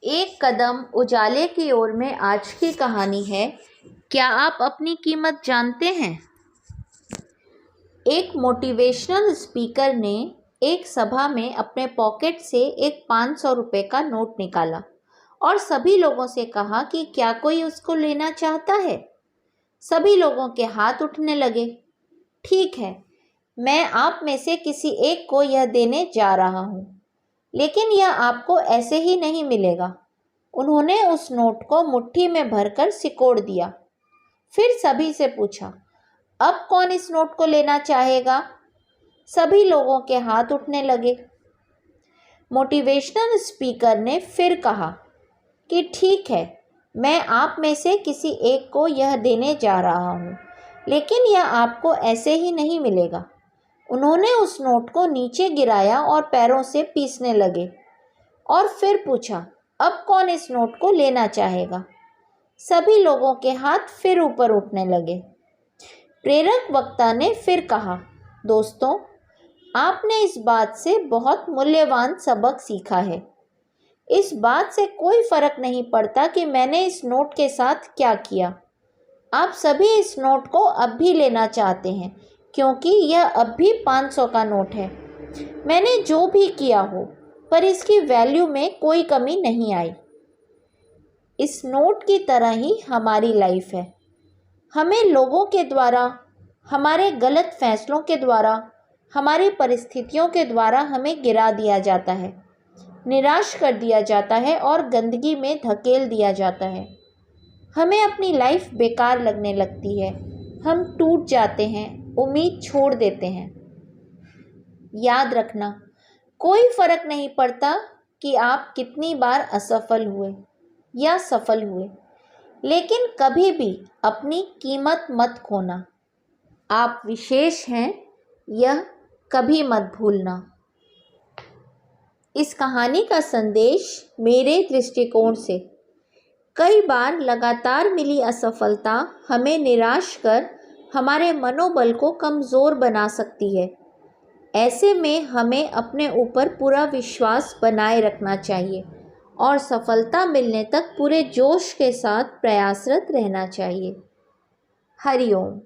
एक कदम उजाले की ओर में आज की कहानी है। क्या आप अपनी कीमत जानते हैं? एक मोटिवेशनल स्पीकर ने एक सभा में अपने पॉकेट से एक 500 रुपये का नोट निकाला और सभी लोगों से कहा कि क्या कोई उसको लेना चाहता है। सभी लोगों के हाथ उठने लगे। ठीक है, मैं आप में से किसी एक को यह देने जा रहा हूँ, लेकिन यह आपको ऐसे ही नहीं मिलेगा। उन्होंने उस नोट को मुट्ठी में भरकर सिकोड़ दिया। फिर सभी से पूछा, अब कौन इस नोट को लेना चाहेगा? सभी लोगों के हाथ उठने लगे। मोटिवेशनल स्पीकर ने फिर कहा कि ठीक है, मैं आप में से किसी एक को यह देने जा रहा हूँ, लेकिन यह आपको ऐसे ही नहीं मिलेगा। उन्होंने उस नोट को नीचे गिराया और पैरों से पीसने लगे और फिर पूछा, अब कौन इस नोट को लेना चाहेगा? सभी लोगों के हाथ फिर ऊपर उठने लगे। प्रेरक वक्ता ने फिर कहा, दोस्तों, आपने इस बात से बहुत मूल्यवान सबक सीखा है। इस बात से कोई फर्क नहीं पड़ता कि मैंने इस नोट के साथ क्या किया। आप सभी इस नोट को अब भी लेना चाहते हैं, क्योंकि यह अब भी 500 का नोट है। मैंने जो भी किया हो, पर इसकी वैल्यू में कोई कमी नहीं आई। इस नोट की तरह ही हमारी लाइफ है। हमें लोगों के द्वारा, हमारे गलत फैसलों के द्वारा, हमारी परिस्थितियों के द्वारा हमें गिरा दिया जाता है, निराश कर दिया जाता है और गंदगी में धकेल दिया जाता है। हमें अपनी लाइफ बेकार लगने लगती है। हम टूट जाते हैं, उम्मीद छोड़ देते हैं। याद रखना, कोई फर्क नहीं पड़ता कि आप कितनी बार असफल हुए या सफल हुए, लेकिन कभी भी अपनी कीमत मत खोना। आप विशेष हैं, यह कभी मत भूलना। इस कहानी का संदेश मेरे दृष्टिकोण से, कई बार लगातार मिली असफलता हमें निराश कर हमारे मनोबल को कमज़ोर बना सकती है। ऐसे में हमें अपने ऊपर पूरा विश्वास बनाए रखना चाहिए और सफलता मिलने तक पूरे जोश के साथ प्रयासरत रहना चाहिए। हरि ओम।